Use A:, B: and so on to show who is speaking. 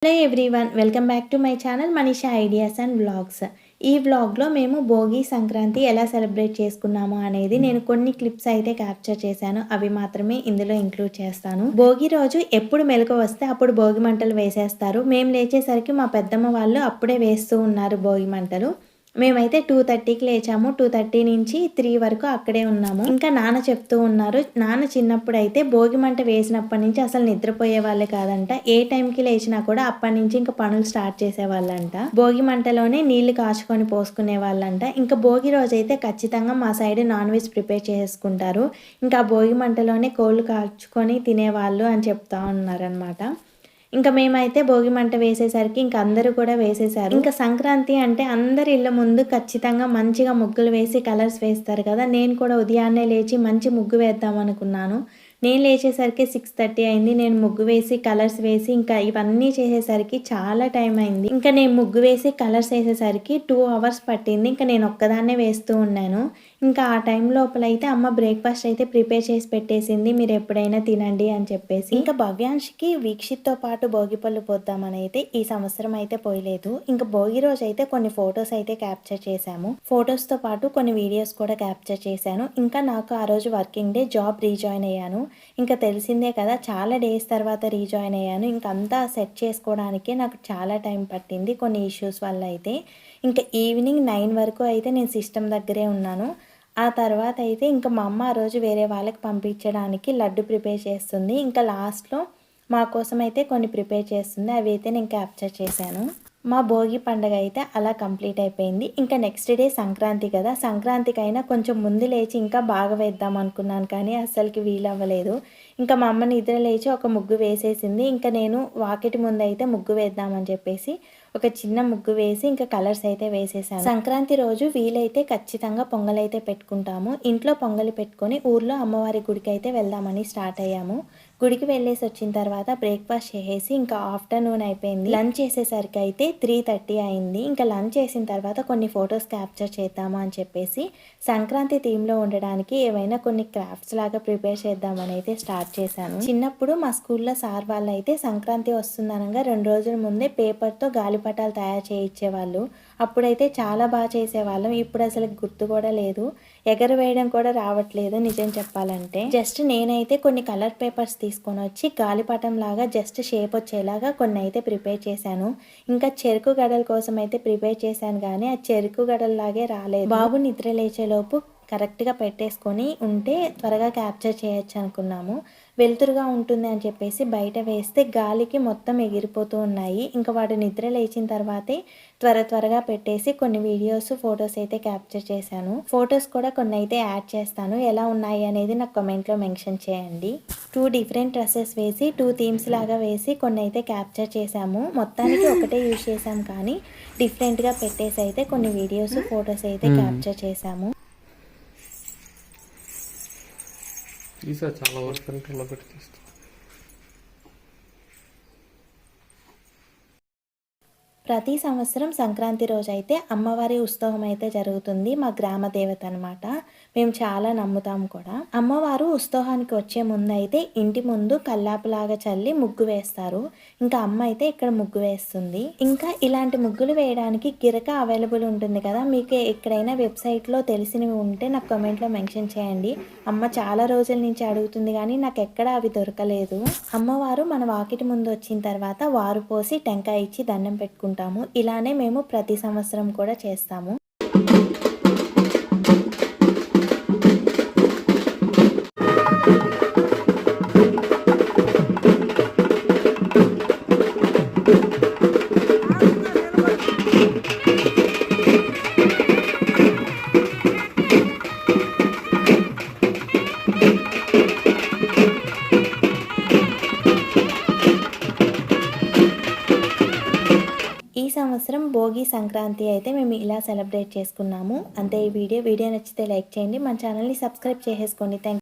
A: Hello everyone, welcome back to my channel Manisha ideas and vlogs. ఈ వ్లాగ్లో మేము భోగి సంక్రాంతి ఎలా సెలబ్రేట్ చేసుకున్నాము అనేది నేను కొన్ని క్లిప్స్ అయితే క్యాప్చర్ చేశాను. అవి మాత్రమే ఇందులో ఇంక్లూడ్ చేస్తాను. భోగి రోజు ఎప్పుడు మెలకువ వస్తే అప్పుడు భోగి మంటలు వేసేస్తారు. మేము లేచేసరికి మా పెద్దమ్మ వాళ్ళు అప్పుడే వేస్తూ ఉన్నారు భోగి మంటలు. మేమైతే 2:30కి లేచాము. 2:30 నుంచి 3 వరకు అక్కడే ఉన్నాము. ఇంకా నాన్న చెప్తూ ఉన్నారు, నాన్న చిన్నప్పుడు అయితే భోగి మంట వేసినప్పటి నుంచి అసలు నిద్రపోయే వాళ్ళే కాదంట. ఏ టైంకి లేచినా కూడా అప్పటి నుంచి ఇంకా పనులు స్టార్ట్ చేసేవాళ్ళంట. భోగి మంటలోనే నీళ్లు కాచుకొని పోసుకునే వాళ్ళంట. ఇంకా భోగి రోజు అయితే ఖచ్చితంగా మా సైడ్ నాన్ వెజ్ ప్రిపేర్ చేసుకుంటారు. ఇంకా భోగి మంటలోనే కోళ్ళు కాచుకొని తినేవాళ్ళు అని చెప్తా ఉన్నారనమాట. ఇంకా మేమైతే భోగి మంట వేసేసరికి ఇంకా అందరూ కూడా వేసేసారు. ఇంకా సంక్రాంతి అంటే అందరి ఇళ్ళ ముందు ఖచ్చితంగా మంచిగా ముగ్గులు వేసి కలర్స్ వేస్తారు కదా. నేను కూడా ఉదయాన్నే లేచి మంచి ముగ్గు వేద్దాం అనుకున్నాను. నేను లేచేసరికి 6:30 అయింది. నేను ముగ్గు వేసి కలర్స్ వేసి ఇంకా ఇవన్నీ చేసేసరికి చాలా టైం అయింది. ఇంకా నేను ముగ్గు వేసి కలర్స్ వేసేసరికి 2 అవర్స్ పట్టింది. ఇంకా నేను ఒక్కదాన్నే వేస్తూ ఉన్నాను. ఇంకా ఆ టైం లోపల అయితే అమ్మ బ్రేక్ఫాస్ట్ అయితే ప్రిపేర్ చేసి పెట్టేసింది, మీరు ఎప్పుడైనా తినండి అని చెప్పేసి. ఇంకా భవ్యాంష్కి వీక్షిత్తో పాటు భోగిపళ్ళు పోద్దామని అయితే ఈ సంవత్సరం అయితే పోయలేదు. ఇంకా భోగి రోజు అయితే కొన్ని ఫొటోస్ అయితే క్యాప్చర్ చేశాము. ఫొటోస్తో పాటు కొన్ని వీడియోస్ కూడా క్యాప్చర్ చేశాను. ఇంకా నాకు ఆ రోజు వర్కింగ్ డే, జాబ్ రీజాయిన్ అయ్యాను. ఇంకా తెలిసిందే కదా, చాలా డేస్ తర్వాత రీజాయిన్ అయ్యాను. ఇంకా అంతా సెట్ చేసుకోవడానికే నాకు చాలా టైం పట్టింది కొన్ని ఇష్యూస్ వల్ల అయితే. ఇంకా ఈవినింగ్ 9 వరకు అయితే నేను సిస్టమ్ దగ్గరే ఉన్నాను. ఆ తర్వాత అయితే ఇంకా మా అమ్మ ఆ రోజు వేరే వాళ్ళకి పంపించడానికి లడ్డు ప్రిపేర్ చేస్తుంది. ఇంకా లాస్ట్లో మా కోసం అయితే కొన్ని ప్రిపేర్ చేస్తుంది. అవి అయితే నేను క్యాప్చర్ చేశాను. మా భోగి పండుగ అయితే అలా కంప్లీట్ అయిపోయింది. ఇంకా నెక్స్ట్ డే సంక్రాంతి కదా, సంక్రాంతికైనా కొంచెం ముందు లేచి ఇంకా బాగా వేద్దాం అనుకున్నాను, కానీ అస్సలకి వీలవ్వలేదు. ఇంకా మా అమ్మ నిద్ర లేచి ఒక ముగ్గు వేసేసింది. ఇంకా నేను వాకిటి ముందు అయితే ముగ్గు వేద్దామని చెప్పేసి ఒక చిన్న ముగ్గు వేసి ఇంకా కలర్స్ అయితే వేసేసాను. సంక్రాంతి రోజు వీలైతే ఖచ్చితంగా పొంగల్ అయితే పెట్టుకుంటాము. ఇంట్లో పొంగలి పెట్టుకొని ఊర్లో అమ్మవారి గుడికి అయితే వెళ్దామని స్టార్ట్ అయ్యాము. గుడికి వెళ్ళేసి వచ్చిన తర్వాత బ్రేక్ఫాస్ట్ చేసేసి ఇంకా ఆఫ్టర్నూన్ అయిపోయింది. లంచ్ చేసేసరికి అయితే 3:30 అయింది. ఇంకా లంచ్ చేసిన తర్వాత కొన్ని ఫొటోస్ క్యాప్చర్ చేద్దాము అని చెప్పేసి సంక్రాంతి థీమ్లో ఉండడానికి ఏవైనా కొన్ని క్రాఫ్ట్స్ లాగా ప్రిపేర్ చేద్దామని అయితే స్టార్ట్ చేశాను. చిన్నప్పుడు మా స్కూల్లో సార్ వాళ్ళు అయితే సంక్రాంతి వస్తుందనగా 2 రోజుల ముందే పేపర్తో గాలిపటాలు తయారు చేయించేవాళ్ళు. అప్పుడైతే చాలా బాగా చేసేవాళ్ళం. ఇప్పుడు అసలు గుర్తు కూడా లేదు, ఎగరవేయడం కూడా రావట్లేదు నిజం చెప్పాలంటే. జస్ట్ నేనైతే కొన్ని కలర్ పేపర్స్ తీసుకొని వచ్చి గాలిపటం లాగా జస్ట్ షేప్ వచ్చేలాగా కొన్ని అయితే ప్రిపేర్ చేశాను. ఇంకా చెరుకు గడల కోసం అయితే ప్రిపేర్ చేశాను, కానీ ఆ చెరుకు గడల్లాగే రాలేదు. బాబు నిద్ర లేచేలోపు కరెక్ట్గా పెట్టేసుకొని ఉంటే త్వరగా క్యాప్చర్ చేయొచ్చు అనుకున్నాము. వెలుతురుగా ఉంటుంది అని చెప్పేసి బయట వేస్తే గాలికి మొత్తం ఎగిరిపోతూ ఉన్నాయి. ఇంకా వాడు నిద్ర లేచిన తర్వాతే త్వరగా పెట్టేసి కొన్ని వీడియోస్, ఫొటోస్ అయితే క్యాప్చర్ చేశాను. ఫొటోస్ కూడా కొన్ని అయితే యాడ్ చేస్తాను. ఎలా ఉన్నాయి అనేది నాకు కామెంట్లో మెన్షన్ చేయండి. 2 డిఫరెంట్ డ్రెస్సెస్ వేసి 2 థీమ్స్ లాగా వేసి కొన్ని అయితే క్యాప్చర్ చేశాము. మొత్తానికి ఒకటే యూజ్ చేసాం, కానీ డిఫరెంట్గా పెట్టేసి అయితే కొన్ని వీడియోస్, ఫొటోస్ అయితే క్యాప్చర్ చేశాము.
B: చాలా వరకు కంట్రోల్లో పెట్టి తీస్తాను.
A: ప్రతి సంవత్సరం సంక్రాంతి రోజు అయితే అమ్మవారి ఉత్సవం అయితే జరుగుతుంది. మా గ్రామ దేవత అనమాట. మేము చాలా నమ్ముతాం కూడా. అమ్మవారు ఉత్సవానికి వచ్చే ముందు అయితే ఇంటి ముందు కల్లాపులాగా చల్లి ముగ్గు వేస్తారు. ఇంకా అమ్మ అయితే ఇక్కడ ముగ్గు వేస్తుంది. ఇంకా ఇలాంటి ముగ్గులు వేయడానికి గిరక అవైలబుల్ ఉంటుంది కదా, మీకు ఎక్కడైనా వెబ్సైట్లో తెలిసినవి ఉంటే నాకు కామెంట్లో మెన్షన్ చేయండి. అమ్మ చాలా రోజుల నుంచి అడుగుతుంది, కానీ నాకు ఎక్కడ అవి దొరకలేదు. అమ్మవారు మన వాకిటి ముందు వచ్చిన తర్వాత వారు పోసి టెంకాయ ఇచ్చి దండం పెట్టుకుంటారు. ఇలానే మేము ప్రతి సంవత్సరం కూడా చేస్తాము. ఈ సంవత్సరం భోగి సంక్రాంతి అయితే మేము ఇలా సెలబ్రేట్ చేసుకున్నాము. అంతే ఈ వీడియో నచ్చితే లైక్ చేయండి, మన ఛానల్ని సబ్స్క్రైబ్ చేసేసుకోండి. థ్యాంక్